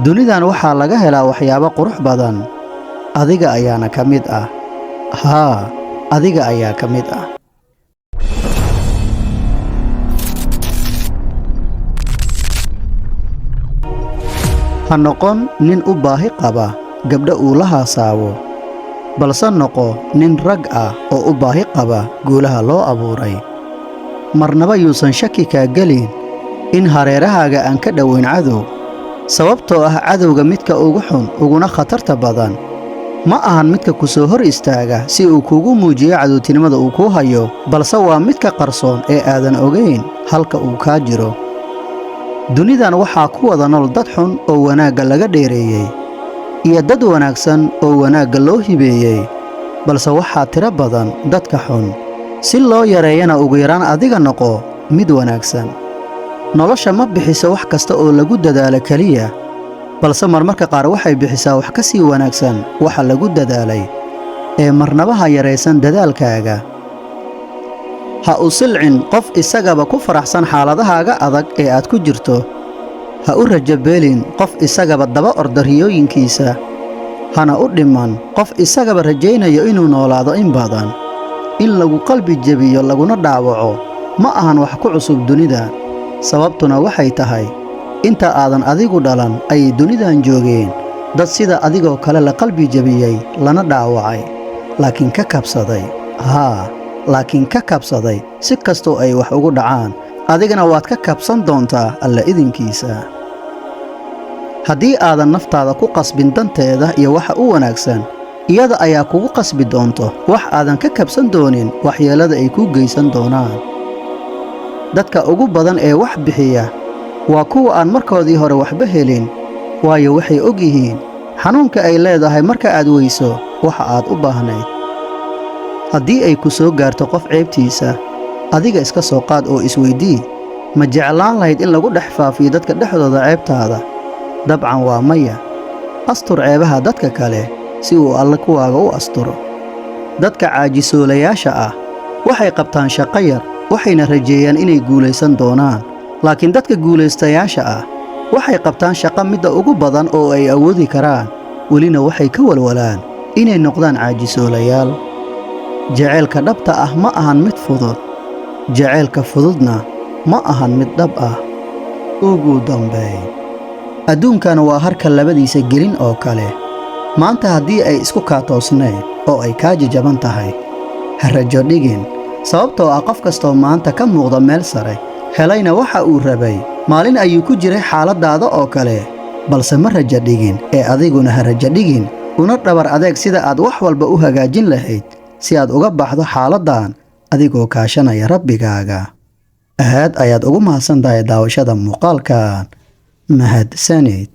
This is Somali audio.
dunidan waxaa laga helaa waxyaabo qurux badan. Adiga ayaana ka mid ah. Haa, adiga ayaa ka mid ah. Ha noqon nin u baahi qaba gabdha uu la haasaabo, balse noqo nin rag ah oo u baahi qaba guulaha loo abuuray. Marnaba yuusan shaki kaa gelin in hareerahaaga aan ka dhowayn cadow, sababtoo ah cadowga midka ugu xun uguna khatarta badan ma ahan midka ku soo hor istaaga si uu kugu muujiyo cadowtinimada uu kuu hayo, balse waa midka qarsoon ee aadan ogayn halka uu kaa jiro. dunidan waxaa ku wada nool dad xun oo wanaagga laga dheereeyey, iyo dad wanaagsan oo wanaagga loo hibeeyey, balse waxaa tiro badan dadka xun. si loo yareeyana ugu yaraan adiga noqo mid wanaagsan. nolosha ma bixiso wax kasta oo lagu dadaalo keliya, balse marmarka qaar waxay bixisaa wax ka sii wanaagsan waxa lagu dadaalay. ee marnaba ha yaraysan dadaalkaaga. ha u silcin qof isagaba ku faraxsan xaaladahaaga adag ee aad ku jirto. ha u rajabeelin qof isagaba daba orda riyooyinkiisa. hana u dhiman qof isagaba rajaynayo inuu noolaado in badan. in lagu qalbi jebiyo laguna dhaawaco ma ahan wax ku cusub dunida, sababtuna waxay tahay inta aadan adigu dhalan ayay dunidan joogeen dad sida adigoo kale la qalbi jebiyey lana dhaawacay, laakiin ka kabsaday. laakiin ka kabsaday. si kastoo ay wax ugu dhacaan, adigana waad ka kabsan doontaa alla idinkiisa. haddii aadan naftaada ku qasbin danteeda iyo waxa u wanaagsan, iyada ayaa kugu qasbi doonto wax aadan ka kabsan doonin waxyeellada ay kuu geysan doonaan. dadka ugu badan ee wax bixiya waa kuwa aan markoodii hore waxba helin, waayo waxay og yihiin xanuunka ay leedahay marka aad weyso waxa aad u baahnayd. haddii ay ku soo gaarto qof ceebtiisa, adiga iska soo qaad oo isweydii, ma jeclaan lahayd in lagu dhex faafiyo dadka dhexdooda ceebtaada? dabcan waa maya. astur ceebaha dadka kale si uu alle kuwaaga u asturo. dadka caajisoolayaasha ah waxay qabtaan shaqo yar, waxayna rajeeyaan inay guulaysan doonaan. laakiin dadka guulaystayaasha ah waxay qabtaan shaqo midda ugu badan oo ay awoodi karaan, welina waxay ka walwalaan inay noqdaan caajisoolayaal. jaceylka dhabta ah ma ahan mid fudud, jaceylka fududna ma ahan mid dhab ah. ugu dambayn, adduunkan waa harka labadiisa gelin oo kale. maanta haddii ay isku kaa toosnayn oo ay kaa jajaban tahay, ha rajo dhigin, sababtoo ah qof kastoo maanta ka muuqda meel sare helayna waxa uu rabay maalin ayuu ku jiray xaaladdaada oo kale. balse ma rajo dhigin, ee adiguna ha rajo dhigin, una dhabar adeeg sida aad wax walba u hagaajin lahayd si aad uga baxdo xaaladdan adigoo kaashanaya rabbigaaga. aad ayaad ugu mahadsan tahay daawashada muuqaalkan. mahadsanid.